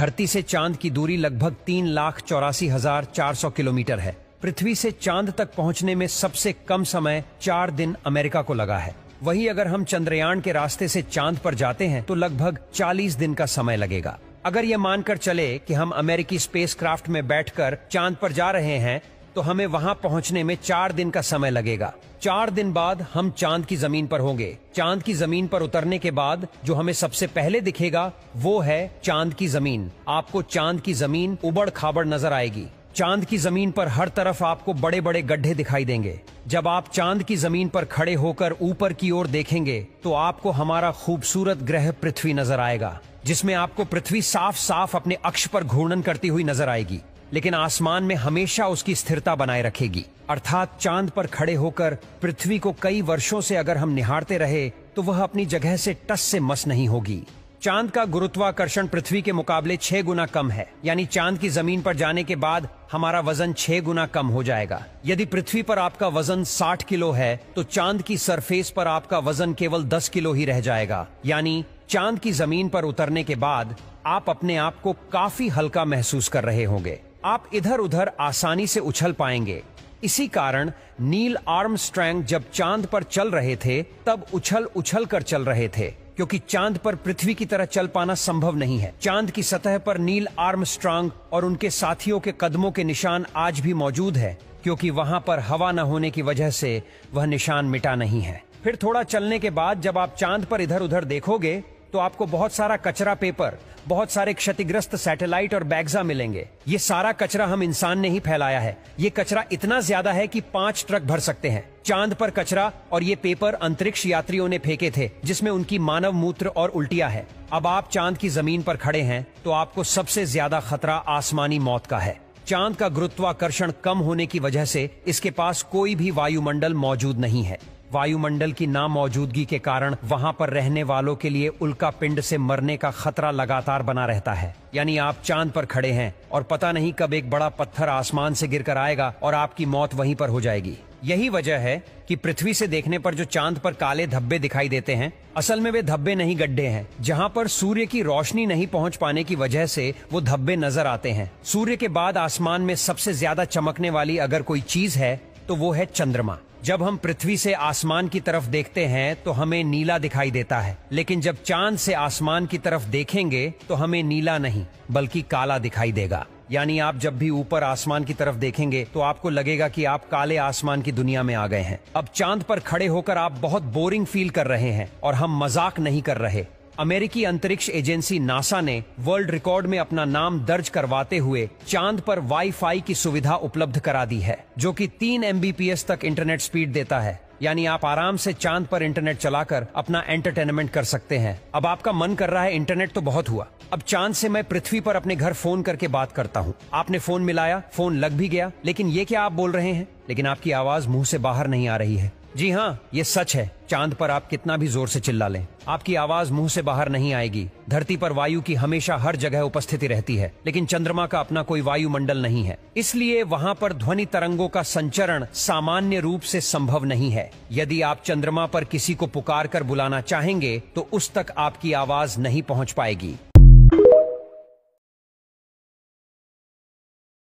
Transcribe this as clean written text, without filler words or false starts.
धरती से चांद की दूरी लगभग 3,84,400 किलोमीटर है। पृथ्वी से चांद तक पहुंचने में सबसे कम समय 4 दिन अमेरिका को लगा है। वहीं अगर हम चंद्रयान के रास्ते से चांद पर जाते हैं तो लगभग 40 दिन का समय लगेगा। अगर ये मानकर चले कि हम अमेरिकी स्पेसक्राफ्ट में बैठकर चांद पर जा रहे हैं तो हमें वहां पहुंचने में 4 दिन का समय लगेगा। 4 दिन बाद हम चांद की जमीन पर होंगे। चांद की जमीन पर उतरने के बाद जो हमें सबसे पहले दिखेगा वो है चांद की जमीन। आपको चांद की जमीन उबड़ खाबड़ नजर आएगी। चांद की जमीन पर हर तरफ आपको बड़े बड़े गड्ढे दिखाई देंगे। जब आप चांद की जमीन पर खड़े होकर ऊपर की ओर देखेंगे तो आपको हमारा खूबसूरत ग्रह पृथ्वी नजर आएगा, जिसमें आपको पृथ्वी साफ साफ अपने अक्ष पर घूर्णन करती हुई नजर आएगी, लेकिन आसमान में हमेशा उसकी स्थिरता बनाए रखेगी। अर्थात चांद पर खड़े होकर पृथ्वी को कई वर्षों से अगर हम निहारते रहे तो वह अपनी जगह से टस से मस नहीं होगी। चांद का गुरुत्वाकर्षण पृथ्वी के मुकाबले 6 गुना कम है, यानी चांद की जमीन पर जाने के बाद हमारा वजन 6 गुना कम हो जाएगा। यदि पृथ्वी पर आपका वजन 60 किलो है तो चांद की सरफेस पर आपका वजन केवल 10 किलो ही रह जाएगा। यानी चांद की जमीन पर उतरने के बाद आप अपने आप को काफी हल्का महसूस कर रहे होंगे। आप इधर उधर आसानी से उछल पाएंगे। इसी कारण नील आर्मस्ट्रांग जब चांद पर चल रहे थे तब उछल उछल कर चल रहे थे, क्योंकि चांद पर पृथ्वी की तरह चल पाना संभव नहीं है। चांद की सतह पर नील आर्मस्ट्रांग और उनके साथियों के कदमों के निशान आज भी मौजूद है, क्योंकि वहां पर हवा न होने की वजह से वह निशान मिटा नहीं है। फिर थोड़ा चलने के बाद जब आप चांद पर इधर उधर देखोगे तो आपको बहुत सारा कचरा पेपर, बहुत सारे क्षतिग्रस्त सैटेलाइट और बैग्जा मिलेंगे। ये सारा कचरा हम इंसान ने ही फैलाया है। ये कचरा इतना ज्यादा है कि 5 ट्रक भर सकते हैं। चांद पर कचरा और ये पेपर अंतरिक्ष यात्रियों ने फेंके थे, जिसमें उनकी मानव मूत्र और उल्टियां है। अब आप चांद की जमीन पर खड़े हैं तो आपको सबसे ज्यादा खतरा आसमानी मौत का है। चांद का गुरुत्वाकर्षण कम होने की वजह से इसके पास कोई भी वायुमंडल मौजूद नहीं है। वायुमंडल की नामौजूदगी के कारण वहां पर रहने वालों के लिए उल्का पिंड से मरने का खतरा लगातार बना रहता है। यानी आप चांद पर खड़े हैं और पता नहीं कब एक बड़ा पत्थर आसमान से गिरकर आएगा और आपकी मौत वहीं पर हो जाएगी। यही वजह है कि पृथ्वी से देखने पर जो चांद पर काले धब्बे दिखाई देते हैं, असल में वे धब्बे नहीं, गड्ढे हैं, जहां पर सूर्य की रोशनी नहीं पहुंच पाने की वजह से वो धब्बे नजर आते हैं। सूर्य के बाद आसमान में सबसे ज्यादा चमकने वाली अगर कोई चीज है तो वो है चंद्रमा। जब हम पृथ्वी से आसमान की तरफ देखते हैं तो हमें नीला दिखाई देता है, लेकिन जब चांद से आसमान की तरफ देखेंगे तो हमें नीला नहीं बल्कि काला दिखाई देगा। यानी आप जब भी ऊपर आसमान की तरफ देखेंगे तो आपको लगेगा कि आप काले आसमान की दुनिया में आ गए हैं। अब चांद पर खड़े होकर आप बहुत बोरिंग फील कर रहे हैं और हम मजाक नहीं कर रहे। अमेरिकी अंतरिक्ष एजेंसी नासा ने वर्ल्ड रिकॉर्ड में अपना नाम दर्ज करवाते हुए चांद पर वाईफाई की सुविधा उपलब्ध करा दी है, जो कि 3 MBPS तक इंटरनेट स्पीड देता है। यानी आप आराम से चांद पर इंटरनेट चलाकर अपना एंटरटेनमेंट कर सकते हैं। अब आपका मन कर रहा है इंटरनेट तो बहुत हुआ, अब चांद से मैं पृथ्वी पर अपने घर फोन करके बात करता हूँ। आपने फोन मिलाया, फोन लग भी गया, लेकिन ये क्या आप बोल रहे हैं? लेकिन आपकी आवाज मुंह से बाहर नहीं आ रही है। जी हाँ, ये सच है। चांद पर आप कितना भी जोर से चिल्ला लें, आपकी आवाज मुंह से बाहर नहीं आएगी। धरती पर वायु की हमेशा हर जगह उपस्थिति रहती है, लेकिन चंद्रमा का अपना कोई वायुमंडल नहीं है, इसलिए वहां पर ध्वनि तरंगों का संचरण सामान्य रूप से संभव नहीं है। यदि आप चंद्रमा पर किसी को पुकार कर बुलाना चाहेंगे तो उस तक आपकी आवाज नहीं पहुंच पाएगी।